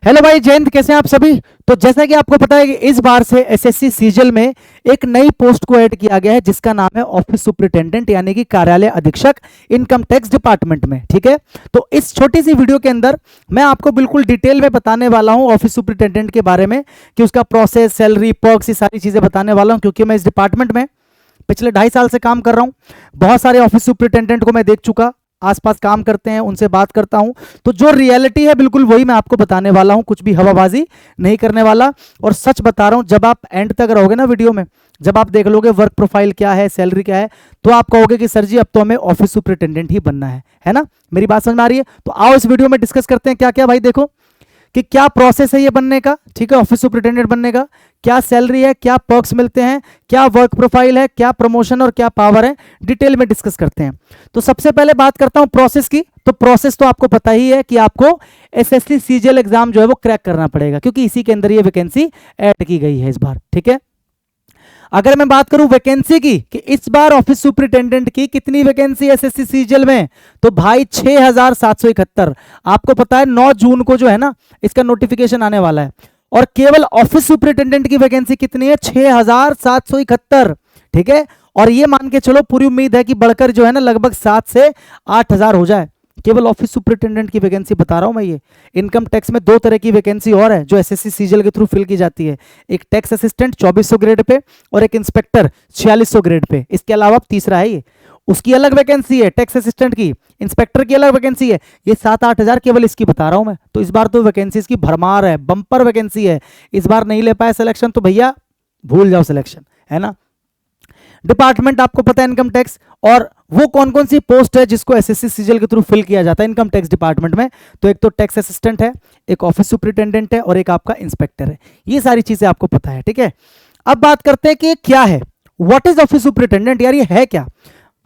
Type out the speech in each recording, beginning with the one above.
Hello भाई, जय हिंद। कैसे हैं आप सभी। तो जैसा कि आपको पता है कि इस बार से एसएससी सीजल में एक नई पोस्ट को ऐड किया गया है जिसका नाम है ऑफिस सुपरिटेंडेंट यानी कि कार्यालय अधीक्षक इनकम टैक्स डिपार्टमेंट में। ठीक है, तो इस छोटी सी वीडियो के अंदर मैं आपको बिल्कुल डिटेल में बताने वाला हूं ऑफिस सुपरिटेंडेंट के बारे में कि उसका प्रोसेस, सैलरी, पर्क्स, ये सारी चीजें बताने वाला हूं क्योंकि मैं इस डिपार्टमेंट में पिछले 2.5 साल से काम कर रहा हूं। बहुत सारे ऑफिस सुपरिटेंडेंट को मैं देख चुका, आसपास काम करते हैं, उनसे बात करता हूं। तो जो रियलिटी है बिल्कुल वही मैं आपको बताने वाला हूं, कुछ भी हवाबाजी नहीं करने वाला। और सच बता रहा हूं, जब आप एंड तक रहोगे ना वीडियो में, जब आप देख लोगे वर्क प्रोफाइल क्या है, सैलरी क्या है, तो आप कहोगे कि सर जी अब तो हमें ऑफिस सुपरिटेंडेंट ही बनना है ना। मेरी बात समझ में आ रही है। तो आओ इस वीडियो में डिस्कस करते हैं क्या क्या। भाई देखो कि क्या प्रोसेस है ये बनने का, ठीक है, ऑफिस सुपरिटेंडेंट बनने का। क्या सैलरी है, क्या पर्क्स मिलते हैं, क्या वर्क प्रोफाइल है, क्या प्रमोशन और क्या पावर है, डिटेल में डिस्कस करते हैं। तो सबसे पहले बात करता हूं प्रोसेस की। तो प्रोसेस तो आपको पता ही है कि आपको एसएससी सीजीएल एग्जाम जो है वो क्रैक करना पड़ेगा क्योंकि इसी के अंदर ये वैकेंसी ऐड की गई है इस बार। ठीक है, अगर मैं बात करूं वैकेंसी की कि इस बार ऑफिस सुपरिटेंडेंट की कितनी वैकेंसी एसएससी सीजीएल में, तो भाई 6771। आपको पता है 9 जून को जो है ना इसका नोटिफिकेशन आने वाला है और केवल ऑफिस सुपरिटेंडेंट की वैकेंसी कितनी है, 6771। ठीक है, और ये मान के चलो पूरी उम्मीद है कि बढ़कर जो है ना लगभग 7 से 8000 हो जाए। केवल ऑफिस सुपरिटेंडेंट की वैकेंसी बता रहा हूं मैं ये। इनकम टैक्स में 2 तरह की वैकेंसी और है जो एसएससी सीजीएल के थ्रू फिल की जाती है, एक टैक्स असिस्टेंट 2400 ग्रेड पे और एक इंस्पेक्टर 4600 ग्रेड पे। इसके अलावा तीसरा है ये, उसकी अलग वैकेंसी है, टैक्स असिस्टेंट की, इंस्पेक्टर की अलग वैकेंसी है। ये 7-8 हजार केवल इसकी बता रहा हूं मैं। तो इस बार तो वैकेंसी की भरमार है, बंपर वैकेंसी है। इस बार नहीं ले पाए सिलेक्शन तो भैया भूल जाओ सिलेक्शन, है ना। डिपार्टमेंट आपको पता है इनकम टैक्स, और वो कौन कौन सी पोस्ट है जिसको एसएससी सीजीएल के थ्रू फिल किया जाता है इनकम टैक्स डिपार्टमेंट में। तो एक तो टैक्स असिस्टेंट है, एक ऑफिस सुपरिटेंडेंट है और एक आपका इंस्पेक्टर है। ये सारी चीजें आपको पता है। ठीक है, अब बात करते हैं कि क्या है, व्हाट इज ऑफिस सुपरिटेंडेंट। यार ये है क्या।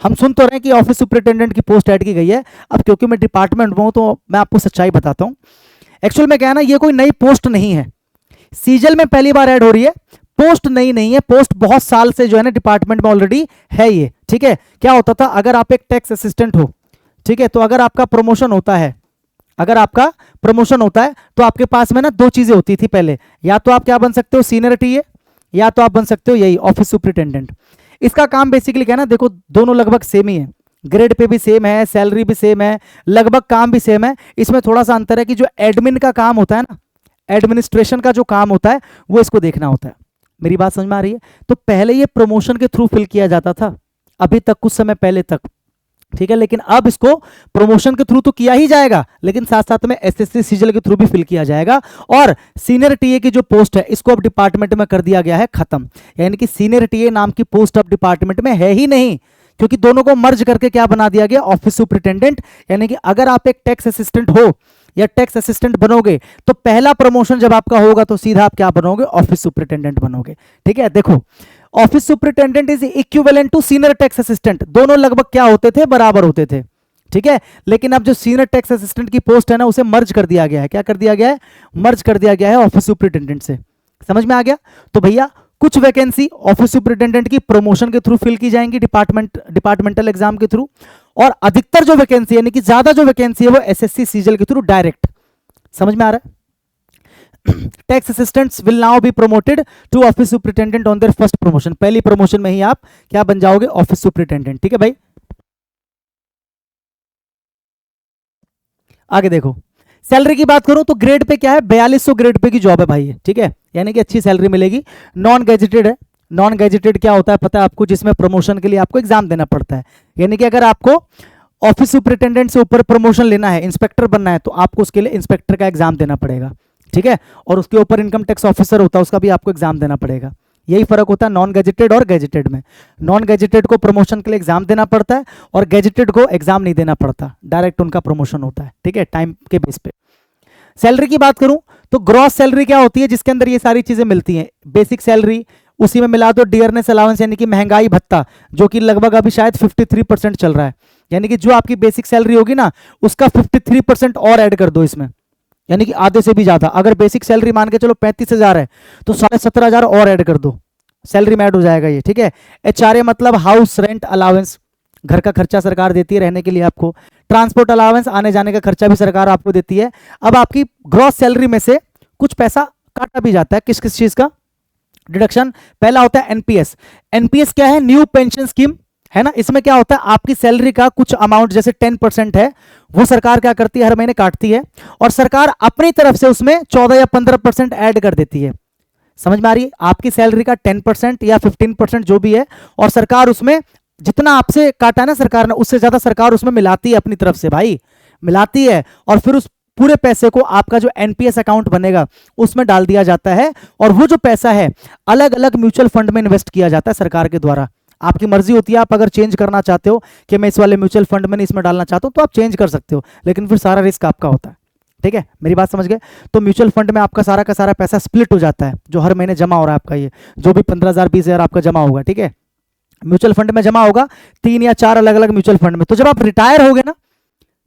हम सुन तो रहे हैं कि ऑफिस सुपरिटेंडेंट की पोस्ट ऐड की गई है। अब क्योंकि मैं डिपार्टमेंट में हूं तो मैं आपको सच्चाई बताता हूं। एक्चुअल में क्या है ना, ये कोई नई पोस्ट नहीं है, सीजीएल में पहली बार ऐड हो रही है। पोस्ट नई नहीं है, पोस्ट बहुत साल से जो है ना डिपार्टमेंट में ऑलरेडी है ये। ठीक है, क्या होता था, अगर आप एक टैक्स असिस्टेंट हो, ठीक है, तो अगर आपका प्रमोशन होता है, अगर आपका प्रमोशन होता है तो आपके पास में ना 2 चीजें होती थी पहले। या तो आप क्या बन सकते हो, सीनियर टीए, या तो आप बन सकते हो यही ऑफिस सुपरिटेंडेंट। इसका काम बेसिकली क्या है ना, देखो दोनों लगभग सेम ही है, ग्रेड पे भी सेम है, सैलरी भी सेम है, लगभग काम भी सेम है। इसमें थोड़ा सा अंतर है कि जो एडमिन का काम होता है ना, एडमिनिस्ट्रेशन का जो काम होता है वो इसको देखना होता है। मेरी बात समझ में आ रही है। तो पहले ये प्रमोशन के थ्रू फिल किया जाता था, अभी तक, कुछ समय पहले तक। ठीक है, लेकिन अब इसको प्रमोशन के थ्रू तो किया ही जाएगा, लेकिन साथ साथ में एसएससी सीजीएल के थ्रू भी फिल किया जाएगा। और सीनियर टीए की जो पोस्ट है इसको अब डिपार्टमेंट में कर दिया गया है खत्म, यानी कि सीनियर टीए नाम की पोस्ट अब डिपार्टमेंट में है ही नहीं, क्योंकि दोनों को मर्ज करके क्या बना दिया गया, ऑफिस सुपरिटेंडेंट। यानी कि अगर आप एक टैक्स असिस्टेंट हो या टैक्स असिस्टेंट बनोगे तो पहला प्रमोशन जब आपका होगा तो सीधा आप क्या बनोगे, ऑफिस सुपरिटेंडेंट बनोगे। ठीक है, देखो office superintendent is equivalent to senior tax assistant, दोनों लगभग क्या होते थे, बराबर होते थे। ठीक है, लेकिन अब जो सीनियर टैक्स असिस्टेंट की पोस्ट है ना उसे मर्ज कर दिया गया है। क्या कर दिया गया है, मर्ज कर दिया गया है ऑफिस सुपरिटेंडेंट से। समझ में आ गया। तो भैया कुछ वैकेंसी ऑफिस सुपरिटेंडेंट की प्रमोशन के थ्रू फिल की जाएंगी डिपार्टमेंटल एग्जाम के थ्रू, और अधिकतर जो वैकेंसी यानी कि ज्यादा जो वैकेंसी है वो एसएससी सीजीएल के थ्रू डायरेक्ट। समझ में आ रहा है। Tax assistants will now be promoted to office superintendent on their first promotion. पहली प्रमोशन में ही आप क्या बन जाओगे, ऑफिस सुपरिटेंडेंट। ठीक है भाई, आगे देखो सैलरी की बात करूं तो ग्रेड पे क्या है, 4200 ग्रेड पे की जॉब है भाई ये। ठीक है, यानी कि अच्छी सैलरी मिलेगी। नॉन गैजेटेड है। नॉन गैजेटेड क्या होता है पता है आपको, जिसमें प्रमोशन के लिए आपको एग्जाम देना पड़ता है। यानी कि अगर आपको ऑफिस सुपरिटेंडेंट से ऊपर प्रमोशन लेना है, इंस्पेक्टर बनना है, तो आपको उसके लिए इंस्पेक्टर का एग्जाम देना पड़ेगा। ठीक है, और उसके ऊपर इनकम टैक्स ऑफिसर होता है, उसका भी आपको एग्जाम देना पड़ेगा। यही फर्क होता है नॉन गैजेटेड और गैजेटेड में। नॉन गैजेटेड को प्रमोशन के लिए एग्जाम देना पड़ता है और गैजेटेड को एग्जाम नहीं देना पड़ता, डायरेक्ट उनका प्रमोशन होता है। ठीक है, टाइम के बेस पे। सैलरी की बात करूं तो ग्रॉस सैलरी क्या होती है, जिसके अंदर ये सारी चीजें मिलती हैं। बेसिक सैलरी, उसी में मिला दो डियरनेस अलाउंस यानी कि महंगाई भत्ता, जो कि लगभग अभी शायद 53% चल रहा है। यानी कि जो आपकी बेसिक सैलरी होगी ना उसका 53% और ऐड कर दो इसमें, यानी कि आधे से भी ज्यादा। अगर बेसिक सैलरी मान के चलो 35,000 है तो 17,500 और ऐड कर दो, सैलरी में ऐड हो जाएगा ये। ठीक है, एचआरए मतलब हाउस रेंट अलाउंस, घर का खर्चा सरकार देती है रहने के लिए आपको। ट्रांसपोर्ट अलाउंस, आने जाने का खर्चा भी सरकार आपको देती है। अब आपकी ग्रॉस सैलरी में से कुछ पैसा काटा भी जाता है। किस किस चीज का डिडक्शन? पहला होता है एनपीएस। एनपीएस क्या है? न्यू पेंशन स्कीम, है ना। इसमें क्या होता है, आपकी सैलरी का कुछ अमाउंट जैसे 10% है, वो सरकार क्या करती है, हर महीने काटती है, और सरकार अपनी तरफ से उसमें 14 या 15% ऐड कर देती है। समझ में आ रही है? आपकी सैलरी का 10% या 15% जो भी है, और सरकार उसमें जितना आपसे काटा ना सरकार ने, उससे ज्यादा सरकार उसमें मिलाती है अपनी तरफ से, भाई मिलाती है, और फिर उस पूरे पैसे को आपका जो एनपीएस अकाउंट बनेगा उसमें डाल दिया जाता है, और वो जो पैसा है अलग अलग म्यूचुअल फंड में इन्वेस्ट किया जाता है सरकार के द्वारा। आपकी मर्जी होती है, आप अगर चेंज करना चाहते हो कि मैं इस वाले म्यूचुअल फंड में नहीं इसमें डालना चाहता हूं, तो आप चेंज कर सकते हो, लेकिन फिर सारा रिस्क आपका होता है। ठीक है, मेरी बात समझ गए? तो म्यूचुअल फंड में आपका सारा का सारा पैसा स्प्लिट हो जाता है, जो हर महीने जमा हो रहा है आपका, ये जो भी 15,000 20,000 आपका जमा होगा, ठीक है, म्यूचुअल फंड में जमा होगा, 3 या 4 अलग अलग म्यूचुअल फंड में। तो जब आप रिटायर होगे ना,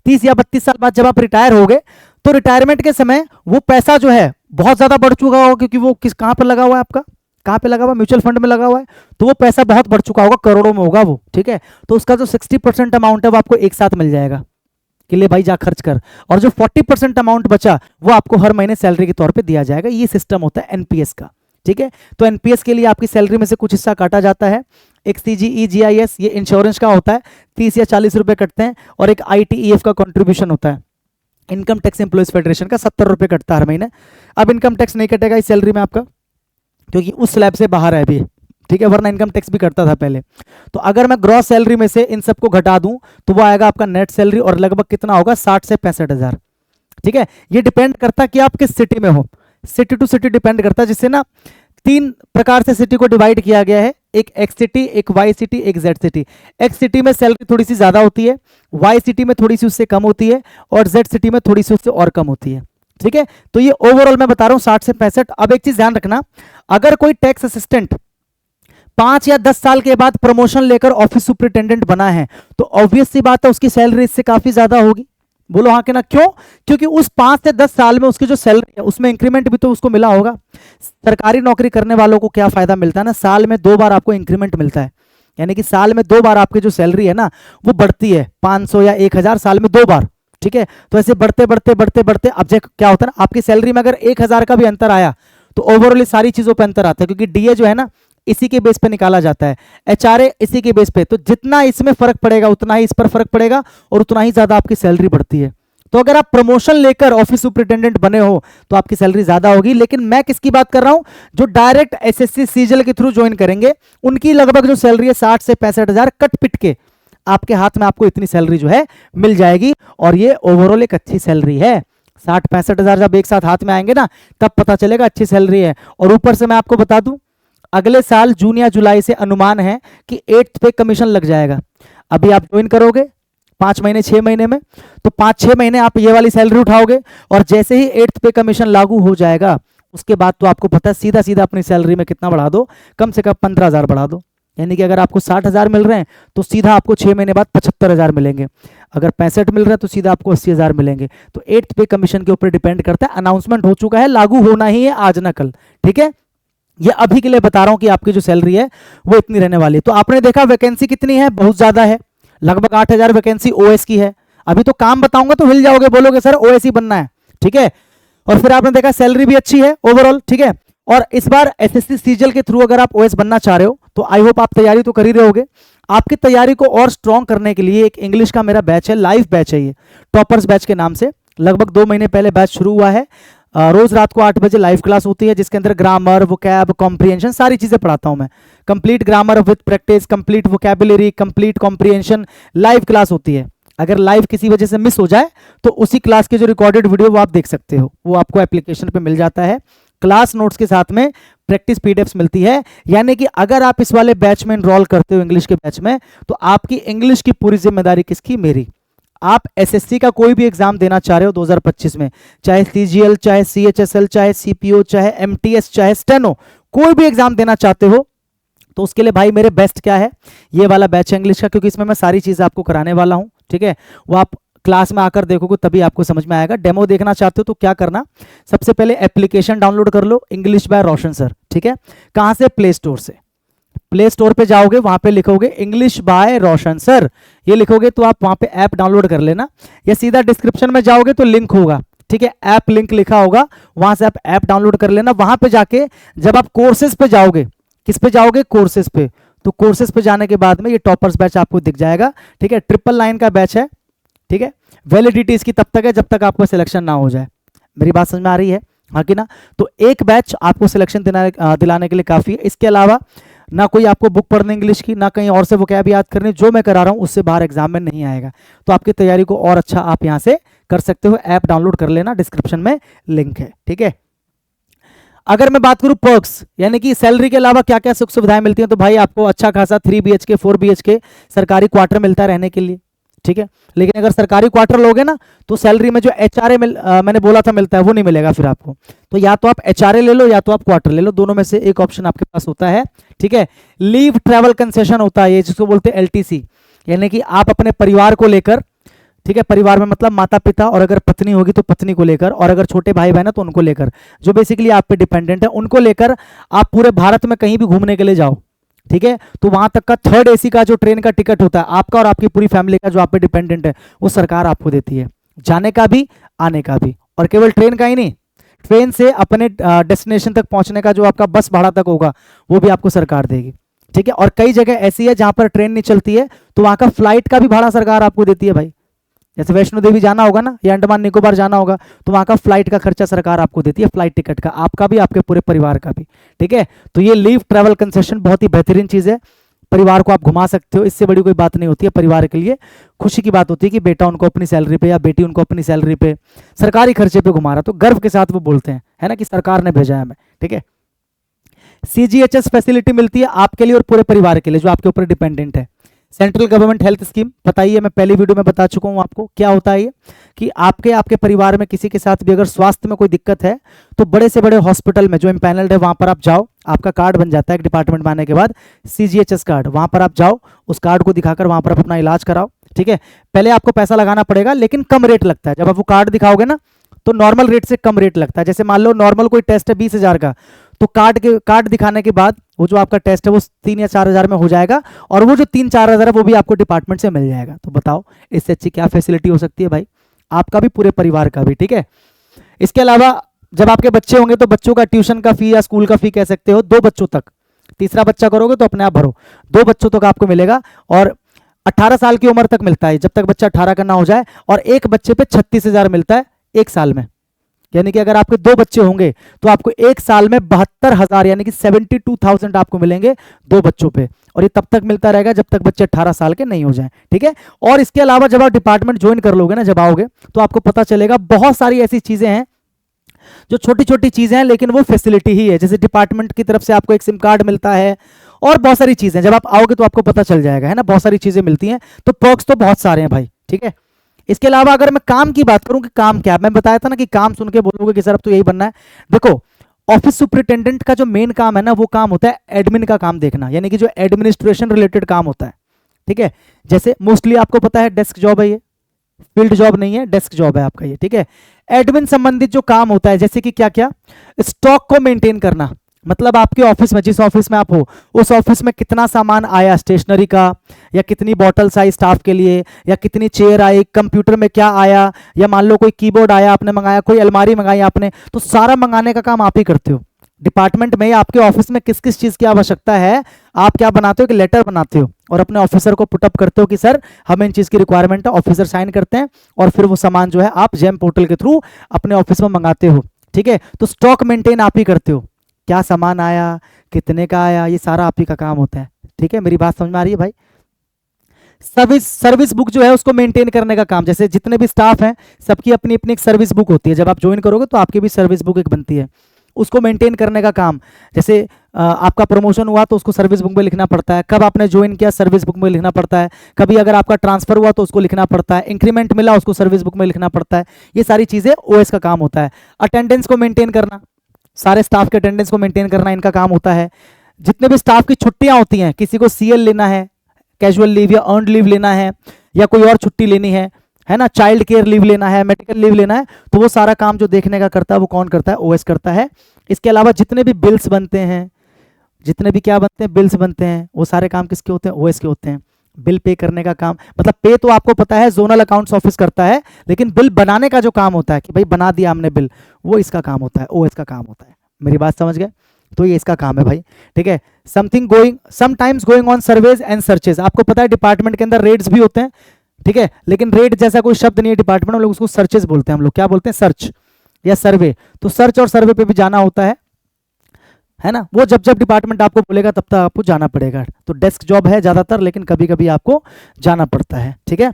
30 या 32 साल बाद जब आप रिटायर होगे, तो रिटायरमेंट के समय वो पैसा जो है बहुत ज्यादा बढ़ चुका होगा, क्योंकि वो कहां पर लगा हुआ है आपका, कहां पे लगा हुआ? म्यूचुअल फंड में लगा हुआ है, तो वो पैसा बहुत बढ़ चुका होगा, करोड़ों में होगा वो, ठीक है। तो उसका जो 60% अमाउंट है वो आपको एक साथ मिल जाएगा कि ले भाई जा खर्च कर, और जो 40% अमाउंट बचा वो आपको हर महीने सैलरी के तौर पे दिया जाएगा। ये सिस्टम होता है एनपीएस का, ठीक है। तो एनपीएस के लिए आपकी सैलरी में से कुछ हिस्सा काटा जाता है। एक सीजीई जीआईएस, ये इंश्योरेंस का होता है, 30 या 40 रुपए कटते हैं, और एक आईटीईएफ का कंट्रीब्यूशन होता है, इनकम टैक्स एम्प्लॉयज फेडरेशन का 70 रुपए कटता है हर महीने। अब इनकम टैक्स नहीं कटेगा इस सैलरी में आपका, क्योंकि उस स्लैब से बाहर है अभी, ठीक है, वरना इनकम टैक्स भी करता था पहले। तो अगर मैं ग्रॉस सैलरी में से इन सबको घटा दूं तो वो आएगा आपका नेट सैलरी, और लगभग कितना होगा, 60 से 65,000, ठीक है। ये डिपेंड करता है कि आप किस सिटी में हो, सिटी टू सिटी डिपेंड करता है, जिससे ना 3 प्रकार से सिटी को डिवाइड किया गया है, एक एक्स सिटी, एक वाई सिटी, एक जेड सिटी। एक्स सिटी में सैलरी थोड़ी सी ज्यादा होती है, वाई सिटी में थोड़ी सी उससे कम होती है, और जेड सिटी में थोड़ी सी उससे और कम होती है, ठीक है। तो ये ओवरऑल मैं बता रहा हूं 60 से 65। अब एक चीज ध्यान रखना, अगर कोई टैक्स असिस्टेंट 5 या 10 साल के बाद प्रमोशन लेकर ऑफिस सुपरिटेंडेंट बना है, तो ऑब्वियस सी बात है उसकी सैलरी इससे काफी ज्यादा होगी। बोलो हाँ कि ना? क्यों? क्योंकि उस 5 से 10 साल में उसकी जो सैलरी है उसमें इंक्रीमेंट भी तो उसको मिला होगा। सरकारी नौकरी करने वालों को क्या फायदा मिलता है ना, साल में 2 बार आपको इंक्रीमेंट मिलता है, यानी कि साल में 2 बार आपकी जो सैलरी है ना वो बढ़ती है, 500 या 1000 साल में 2 बार, ठीक है। तो ऐसे बढ़ते बढ़ते बढ़ते बढ़ते अब क्या होता है ना, आपकी सैलरी में अगर 1000 का भी अंतर आया तो ओवरऑल सारी चीजों पर अंतर आता है, क्योंकि डीए जो है ना इसी के बेस पे निकाला जाता है, एचआरए इसी के बेस पे। तो जितना इसमें फर्क पड़ेगा उतना ही इस पर फर्क पड़ेगा, और उतना ही ज्यादा आपकी सैलरी बढ़ती है। तो अगर आप प्रमोशन लेकर ऑफिस सुपरिटेंडेंट बने हो तो आपकी सैलरी ज्यादा होगी। लेकिन मैं किसकी बात कर रहा हूं, जो डायरेक्ट एसएससी सीजीएल के थ्रू ज्वाइन करेंगे, उनकी लगभग जो सैलरी है 60 से 65,000 कट पिट के आपके हाथ में आपको इतनी सैलरी जो है मिल जाएगी, और ये ओवरऑल एक अच्छी सैलरी है। 60-65,000 जब एक साथ हाथ में आएंगे ना तब पता चलेगा अच्छी सैलरी है। और ऊपर से मैं आपको बता दूं, अगले साल जून या जुलाई से अनुमान है कि 8th पे कमीशन लग जाएगा। अभी आप ज्वाइन करोगे 5 महीने 6 महीने में, तो 5-6 महीने आप ये वाली सैलरी उठाओगे, और जैसे ही 8th पे कमीशन लागू हो जाएगा उसके बाद तो आपको पता है सीधा सीधा अपनी सैलरी में कितना बढ़ा दो, कम से कम 15,000 बढ़ा दो। यानी कि अगर आपको 60,000 मिल रहे हैं तो सीधा आपको 6 महीने बाद 75,000 मिलेंगे, अगर 65 मिल रहे हैं तो सीधा आपको 80,000 मिलेंगे। तो 8th पे कमीशन के ऊपर डिपेंड करता है। अनाउंसमेंट हो चुका है, लागू होना ही है आज ना कल, ठीक है। ये अभी के लिए बता रहा हूं कि आपकी जो सैलरी है वो इतनी रहने वाली है। तो आपने देखा वैकेंसी कितनी है, बहुत ज्यादा है, लगभग 8,000 वैकेंसी ओएस की है। अभी तो काम बताऊंगा तो हिल जाओगे, बोलोगे सर ओएस ही बनना है, ठीक है। और फिर आपने देखा सैलरी भी अच्छी है ओवरऑल, ठीक है। और इस बार एसएससी सीजीएल के थ्रू अगर आप ओएस बनना चाह रहे हो तो आई होप आप तैयारी तो कर ही रहे होगे। आपकी तैयारी को और स्ट्रॉन्ग करने के लिए एक इंग्लिश का मेरा बैच है, लाइव बैच है, ये टॉपर्स बैच के नाम से। लगभग 2 महीने पहले बैच शुरू हुआ है। रोज रात को 8 बजे लाइव क्लास होती है, जिसके अंदर ग्रामर, वोकैब, कॉम्प्रिहेंशन सारी चीजें पढ़ाता हूं मैं। Complete grammar with practice, complete vocabulary, complete comprehension, live class होती है। अगर लाइव किसी वजह से मिस हो जाए तो उसी क्लास की जो रिकॉर्डेड वीडियो वो आप देख सकते हो, वो आपको एप्लीकेशन पे मिल जाता है। क्लास नोट्स के साथ में प्रैक्टिस पीडीएफ्स मिलती है। यानी कि अगर आप इस वाले बैच में एनरोल करते हो, इंग्लिश के बैच में, तो आपकी इंग्लिश की पूरी जिम्मेदारी किसकी? मेरी। आप एसएससी का कोई भी एग्जाम देना चाह रहे हो 2025 में, चाहे सीजीएल, चाहे सीएचएसएल, चाहे सीपीओ, चाहे एमटीएस, चाहे स्टेनो, कोई भी एग्जाम देना चाहते हो, तो उसके लिए भाई मेरे बेस्ट क्या है, ये वाला बैच है इंग्लिश का, क्योंकि इसमें मैं सारी चीजें आपको कराने वाला हूं, ठीक है। वो आप क्लास में आकर देखोगे तभी आपको समझ में आएगा। डेमो देखना चाहते हो तो क्या करना, सबसे पहले एप्लीकेशन डाउनलोड कर लो, इंग्लिश बाय रोशन सर, ठीक है। कहां से? प्ले स्टोर से। प्ले स्टोर पे जाओगे, वहां पे लिखोगे इंग्लिश बाय रोशन सर, ये लिखोगे तो आप वहां पे ऐप डाउनलोड कर लेना, या सीधा डिस्क्रिप्शन में जाओगे तो लिंक होगा, ठीक है, ऐप लिंक लिखा होगा, वहां से आप ऐप डाउनलोड कर लेना। वहां पे जाके जब आप कोर्सेज पे जाओगे, किस पे जाओगे, कोर्सेज पे, तो कोर्सेज पे जाने के बाद में ये टॉपर्स बैच आपको दिख जाएगा। ठीक है, 999 का बैच है। ठीक है, वैलिडिटी इसकी तब तक है जब तक आपको सिलेक्शन ना हो जाए। मेरी बात समझ में आ रही है, हाँ कि ना? तो एक बैच आपको सिलेक्शन दिलाने के लिए काफ़ी है। इसके अलावा ना कोई आपको बुक पढ़ने इंग्लिश की, ना कहीं और से वो कैब याद करनी, जो मैं करा रहा हूँ उससे बाहर एग्जाम में नहीं आएगा। तो आपकी तैयारी को और अच्छा आप यहाँ से कर सकते हो। ऐप डाउनलोड कर लेना, डिस्क्रिप्शन में लिंक है। ठीक है, अगर मैं बात करूं पर्क्स, यानी कि सैलरी के अलावा क्या क्या सुख सुविधाएं मिलती हैं, तो भाई आपको अच्छा खासा 3 BHK 4 BHK सरकारी क्वार्टर मिलता है रहने के लिए। ठीक है, लेकिन अगर सरकारी क्वार्टर लोगे ना तो सैलरी में जो HRA मैंने बोला था मिलता है, वो नहीं मिलेगा फिर आपको। तो या तो आप HRA ले लो या तो आप क्वार्टर ले लो, दोनों में से एक ऑप्शन आपके पास होता है। ठीक है, लीव ट्रैवल कंसेशन होता है ये, जिसको बोलते हैं LTC, यानी कि आप अपने परिवार को लेकर, ठीक है, परिवार में मतलब माता पिता, और अगर पत्नी होगी तो पत्नी को लेकर, और अगर छोटे भाई बहन है तो उनको लेकर, जो बेसिकली आप पे डिपेंडेंट है, उनको लेकर आप पूरे भारत में कहीं भी घूमने के लिए जाओ। ठीक है, तो वहां तक का 3rd AC का जो ट्रेन का टिकट होता है आपका और आपकी पूरी फैमिली का, जो आप पे डिपेंडेंट है, वो सरकार आपको देती है, जाने का भी आने का भी। और केवल ट्रेन का ही नहीं, ट्रेन से अपने डेस्टिनेशन तक पहुंचने का जो आपका बस भाड़ा तक होगा वो भी आपको सरकार देगी। ठीक है, और कई जगह ऐसी है जहां पर ट्रेन नहीं चलती है तो वहां का फ्लाइट का भी भाड़ा सरकार आपको देती है भाई। जैसे वैष्णो देवी जाना होगा ना, या अंडमान निकोबार जाना होगा, तो वहां का फ्लाइट का खर्चा सरकार आपको देती है, फ्लाइट टिकट का, आपका भी आपके पूरे परिवार का भी। ठीक है, तो ये लीव ट्रैवल कंसेशन बहुत ही बेहतरीन चीज है, परिवार को आप घुमा सकते हो, इससे बड़ी कोई बात नहीं होती है। परिवार के लिए खुशी की बात होती है कि बेटा उनको अपनी सैलरी पे या बेटी उनको अपनी सैलरी पे सरकारी खर्चे पे घुमा रहा, तो गर्व के साथ वो बोलते हैं, है ना, कि सरकार ने भेजा है हमें। ठीक है, CGHS फैसिलिटी मिलती है आपके लिए और पूरे परिवार के लिए जो आपके ऊपर डिपेंडेंट है। सेंट्रल गवर्नमेंट हेल्थ स्कीम बताइए, मैं पहली वीडियो में बता चुका हूं आपको क्या होता है ये, कि आपके परिवार में किसी के साथ भी अगर स्वास्थ्य में कोई दिक्कत है तो बड़े से बड़े हॉस्पिटल में जो इम्पैनल्ड है वहां पर आप जाओ, आपका कार्ड बन जाता है एक डिपार्टमेंट में आने के बाद, CGHS कार्ड, वहां पर आप जाओ, उस कार्ड को दिखाकर वहां पर आप अपना इलाज कराओ। ठीक है, पहले आपको पैसा लगाना पड़ेगा लेकिन कम रेट लगता है, जब आप वो कार्ड दिखाओगे ना तो नॉर्मल रेट से कम रेट लगता है। जैसे मान लो नॉर्मल कोई टेस्ट है 20,000 का, तो कार्ड दिखाने के बाद वो जो आपका टेस्ट है वो 3 या 4,000 में हो जाएगा, और वो जो 3-4,000 है वो भी आपको डिपार्टमेंट से मिल जाएगा। तो बताओ इससे अच्छी क्या फैसिलिटी हो सकती है भाई, आपका भी पूरे परिवार का भी। ठीक है, इसके अलावा जब आपके बच्चे होंगे तो बच्चों का ट्यूशन का फी या स्कूल का फी कह सकते हो 2 बच्चों तक, तीसरा बच्चा करोगे तो अपने आप भरो, 2 बच्चों तक आपको मिलेगा, और 18 साल की उम्र तक मिलता है, जब तक बच्चा 18 का ना हो जाए, और एक बच्चे पे 36,000 मिलता है एक साल में। यानी कि अगर आपके 2 बच्चे होंगे तो आपको एक साल में 72,000 यानी कि 72,000 आपको मिलेंगे 2 बच्चों पे, और ये तब तक मिलता रहेगा जब तक बच्चे 18 साल के नहीं हो जाएं। ठीक है, और इसके अलावा जब आप डिपार्टमेंट ज्वाइन कर लोगे ना, जब आओगे तो आपको पता चलेगा बहुत सारी ऐसी चीजें हैं जो छोटी छोटी चीजें हैं लेकिन वो फैसिलिटी ही है। जैसे डिपार्टमेंट की तरफ से आपको एक सिम कार्ड मिलता है, और बहुत सारी चीजें, जब आप आओगे तो आपको पता चल जाएगा, है ना, बहुत सारी चीजें मिलती हैं। तो पर्क्स तो बहुत सारे हैं भाई। ठीक है, इसके अलावा अगर मैं काम की बात करूं कि काम क्या, मैं बताया था ना कि काम सुन के बोलोगे कि सर अब तो यही बनना है। देखो, ऑफिस सुपरिटेंडेंट का जो मेन काम है ना, वो काम होता है एडमिन का काम देखना, यानी कि जो एडमिनिस्ट्रेशन रिलेटेड काम होता है। ठीक है, जैसे मोस्टली आपको पता है डेस्क जॉब है, ये फील्ड जॉब नहीं है, डेस्क जॉब है आपका ये। ठीक है, एडमिन संबंधित जो काम होता है, जैसे कि क्या क्या, स्टॉक को मेंटेन करना, मतलब आपके ऑफिस में, जिस ऑफिस में आप हो उस ऑफिस में कितना सामान आया स्टेशनरी का, या कितनी बॉटल्स आई स्टाफ के लिए, या कितनी चेयर आई, कंप्यूटर में क्या आया, या मान लो कोई कीबोर्ड आया आपने मंगाया, कोई अलमारी मंगाई आपने, तो सारा मंगाने का काम आप ही करते हो। डिपार्टमेंट में आपके ऑफिस में किस किस चीज की आवश्यकता है, आप क्या बनाते हो कि लेटर बनाते हो और अपने ऑफिसर को पुटअप करते हो कि सर हमें इन चीज की रिक्वायरमेंट है, ऑफिसर साइन करते हैं, और फिर वो सामान जो है आप जेम पोर्टल के थ्रू अपने ऑफिस में मंगाते हो। ठीक है, तो स्टॉक मेंटेन आप ही करते हो, क्या सामान आया, कितने का आया, ये सारा आप ही का काम होता है। ठीक है, मेरी बात समझ में आ रही है भाई। सर्विस बुक जो है उसको मेंटेन करने का काम, जैसे जितने भी स्टाफ हैं सबकी अपनी अपनी एक सर्विस बुक होती है, जब आप ज्वाइन करोगे तो आपकी भी सर्विस बुक एक बनती है, उसको मेंटेन करने का काम। जैसे आपका प्रमोशन हुआ तो उसको सर्विस बुक में लिखना पड़ता है, कब आपने ज्वाइन किया सर्विस बुक में लिखना पड़ता है, कभी अगर आपका ट्रांसफर हुआ तो उसको लिखना पड़ता है, इंक्रीमेंट मिला उसको सर्विस बुक में लिखना पड़ता है। ये सारी चीजें ओएस का काम होता है। अटेंडेंस को मेंटेन करना, सारे स्टाफ के अटेंडेंस को मेंटेन करना इनका काम होता है। जितने भी स्टाफ की छुट्टियां होती हैं, किसी को CL लेना है, कैजुअल लीव या अर्नड लीव लेना है, या कोई और छुट्टी लेनी है ना, चाइल्ड केयर लीव लेना है, मेडिकल लीव लेना है, तो वो सारा काम जो देखने का करता है वो कौन करता है, ओएस करता है। इसके अलावा जितने भी बिल्स बनते हैं, जितने भी क्या बनते हैं, बिल्स बनते हैं, वो सारे काम किसके होते हैं, ओएस के होते हैं। बिल पे करने का काम, मतलब पे तो आपको पता है जोनल अकाउंट्स ऑफिस करता है, लेकिन बिल बनाने का जो काम होता है कि भाई बना दिया हमने बिल, वो इसका काम होता है, ओएस का काम होता है। मेरी बात समझ गए? तो ये इसका काम है भाई, ठीक है। Something going, sometimes going on surveys and searches, आपको पता है डिपार्टमेंट के अंदर रेड्स भी होते हैं, ठीक है, लेकिन रेड जैसा कोई शब्द नहीं है डिपार्टमेंट में, लोग उसको सर्चेज बोलते हैं, हम लोग क्या बोलते हैं, सर्च या सर्वे। तो सर्च और सर्वे पे भी जाना होता है ना, वो जब जब डिपार्टमेंट आपको बोलेगा तब तक आपको जाना पड़ेगा। तो डेस्क जॉब है ज्यादातर, लेकिन कभी कभी आपको जाना पड़ता है, ठीक है।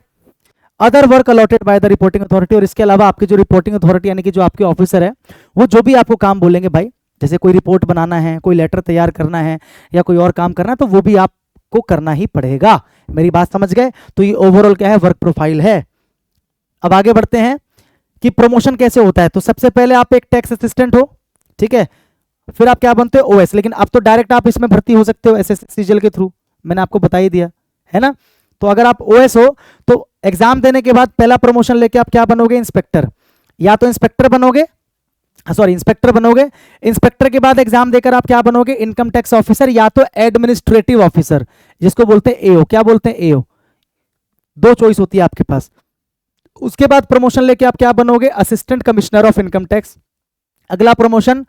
Other work allotted by the reporting authority, और इसके अलावा आपकी जो रिपोर्टिंग अथॉरिटी यानी कि जो आपके ऑफिसर है, वो जो भी आपको काम बोलेंगे भाई, जैसे कोई रिपोर्ट बनाना है, कोई लेटर तैयार करना है, या कोई और काम करना है, तो वो भी आपको करना ही पड़ेगा। मेरी बात समझ गए? तो ये ओवरऑल क्या है, वर्क प्रोफाइल है। अब आगे बढ़ते हैं कि प्रमोशन कैसे होता है। तो सबसे पहले आप एक टैक्स असिस्टेंट हो, ठीक है, फिर आप क्या बनते हो, ओएस। लेकिन अब तो डायरेक्ट आप इसमें भर्ती हो सकते हो एसएससी सीजीएल के थ्रू, मैंने आपको बता ही दिया है ना। तो अगर आप ओएस हो तो एग्जाम देने के बाद पहला प्रमोशन लेके आप क्या बनोगे, इंस्पेक्टर, या तो इंस्पेक्टर बनोगे, सॉरी इंस्पेक्टर बनोगे। इंस्पेक्टर के बाद एग्जाम देकर आप क्या बनोगे, इनकम टैक्स ऑफिसर या तो एडमिनिस्ट्रेटिव ऑफिसर, जिसको बोलते हैं एओ। क्या बोलते हैं, एओ। दो चॉइस होती है आपके पास। उसके बाद प्रमोशन लेके आप क्या बनोगे, assistant commissioner of income tax. अगला प्रमोशन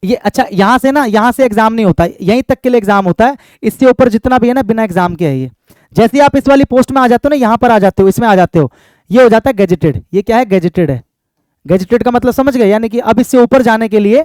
ये, अच्छा यहां से ना, यहां से एग्जाम नहीं होता, यहीं तक के लिए एग्जाम होता है, इससे ऊपर जितना भी है ना बिना एग्जाम के है ये। जैसे आप इस वाली पोस्ट में आ जाते हो ना, यहां पर आ जाते हो, इसमें आ जाते हो, ये हो जाता है गेजेटेड। ये क्या है, गेजेटेड है। गेजेटेड का मतलब समझ गए, यानी कि अब इससे ऊपर जाने के लिए,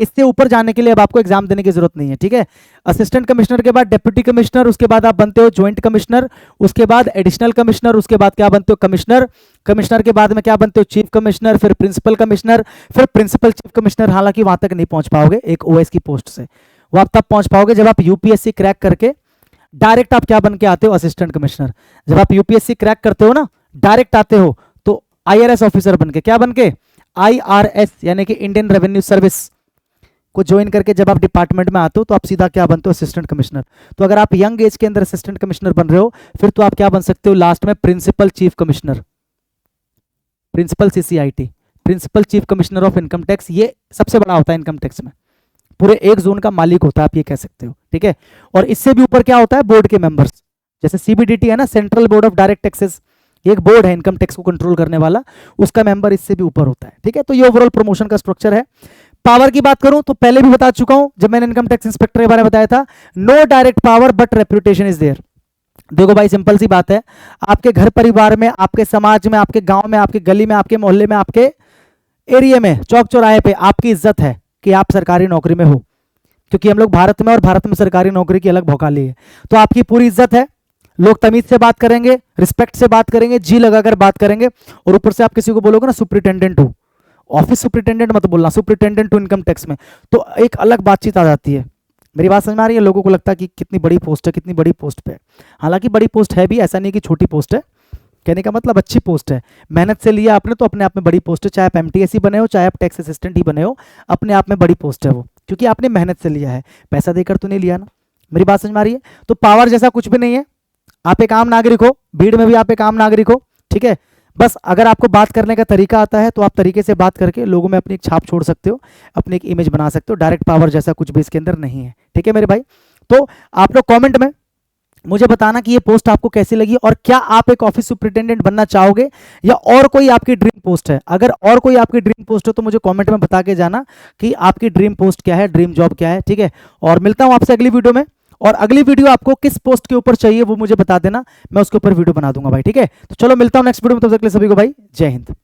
इससे ऊपर जाने के लिए अब आपको एग्जाम देने की जरूरत नहीं है, ठीक है। असिस्टेंट कमिश्नर के बाद डेप्यूटी कमिश्नर, उसके बाद आप बनते हो ज्वाइंट कमिश्नर, उसके बाद एडिशनल कमिश्नर, उसके बाद क्या बनते हो, कमिश्नर। कमिश्नर के बाद में क्या बनते हो, चीफ कमिश्नर, फिर प्रिंसिपल कमिश्नर, फिर प्रिंसिपल चीफ कमिश्नर। हालांकि वहां तक नहीं पहुंच पाओगे एक ओएस की पोस्ट से, वो आप तब पहुंच पाओगे जब आप यूपीएससी क्रैक करके डायरेक्ट आप क्या बन के आते हो, असिस्टेंट कमिश्नर। जब आप यूपीएससी क्रैक करते हो ना, डायरेक्ट आते हो, तो आईआरएस ऑफिसर बन के, क्या बन के, आईआरएस यानी कि इंडियन रेवेन्यू सर्विस को ज्वाइन करके जब आप डिपार्टमेंट में आते हो तो आप सीधा क्या बनते हो, असिस्टेंट कमिश्नर। तो अगर आप यंग एज के अंदर असिस्टेंट कमिश्नर बन रहे हो, फिर तो आप क्या बन सकते हो लास्ट में, principal chief commissioner, principal CCIT, principal chief commissioner of income tax. ये सबसे बड़ा होता है इनकम टैक्स में, पूरे एक जोन का मालिक होता है, आप ये कह सकते हो, ठीक है। और इससे भी ऊपर क्या होता है, बोर्ड के मेंबर्स, जैसे सीबीडीटी है ना, central board of direct taxes, एक बोर्ड है इनकम टैक्स को कंट्रोल करने वाला, उसका मेंबर इससे भी ऊपर होता है, ठीक है। तो ये ओवरऑल प्रमोशन का स्ट्रक्चर है। पावर की बात करूं तो पहले भी बता चुका हूं जब मैंने इनकम टैक्स इंस्पेक्टर के बारे में बताया था, no direct power but reputation is there. देखो भाई सिंपल सी बात है, आपके घर परिवार में, आपके समाज में, आपके गांव में, आपके गली में, आपके मोहल्ले में, आपके एरिया में, चौक चौराहे पे आपकी इज्जत है कि आप सरकारी नौकरी में हो, क्योंकि हम लोग भारत में, और भारत में सरकारी नौकरी की अलग भौकाली है। तो आपकी पूरी इज्जत है, लोग तमीज से बात करेंगे, रिस्पेक्ट से बात करेंगे, जी लगाकर बात करेंगे। और ऊपर से आप किसी को बोलोगे ना सुपरिटेंडेंट हो, ऑफिस सुपरिटेंडेंट मत बोलना, सुपरिटेंडेंट टू इनकम टैक्स में, तो एक अलग बातचीत आ जाती है। मेरी बात समझ में आ रही है? लोगों को लगता है कि कितनी बड़ी पोस्ट है, कितनी बड़ी पोस्ट पे है। हालांकि बड़ी पोस्ट है भी, ऐसा नहीं कि छोटी पोस्ट है, कहने का मतलब अच्छी पोस्ट है, मेहनत से लिया आपने तो अपने आप में बड़ी पोस्ट है। चाहे आप एमटीएस ही बने हो, चाहे आप टैक्स असिस्टेंट ही बने हो, अपने आप में बड़ी पोस्ट है वो, क्योंकि आपने मेहनत से लिया है, पैसा देकर तो नहीं लिया ना। मेरी बात समझ में आ रही है? तो पावर जैसा कुछ भी नहीं है, आप एक आम नागरिक हो, भीड़ में भी आप एक आम नागरिक हो, ठीक है। बस अगर आपको बात करने का तरीका आता है तो आप तरीके से बात करके लोगों में अपनी एक छाप छोड़ सकते हो, अपनी एक इमेज बना सकते हो। डायरेक्ट पावर जैसा कुछ भी इसके अंदर नहीं है, ठीक है मेरे भाई। तो आप लोग कमेंट में मुझे बताना कि ये पोस्ट आपको कैसी लगी, और क्या आप एक ऑफिस सुपरिटेंडेंट बनना चाहोगे, या और कोई आपकी ड्रीम पोस्ट है। अगर और कोई आपकी ड्रीम पोस्ट है तो मुझे कमेंट में बता के जाना कि आपकी ड्रीम पोस्ट क्या है, ड्रीम जॉब क्या है, ठीक है। और मिलता हूं आपसे अगली वीडियो में, और अगली वीडियो आपको किस पोस्ट के ऊपर चाहिए वो मुझे बता देना, मैं उसके ऊपर वीडियो बना दूंगा भाई, ठीक है। तो चलो मिलता हूं नेक्स्ट वीडियो में, तब तक के लिए सभी को भाई जय हिंद।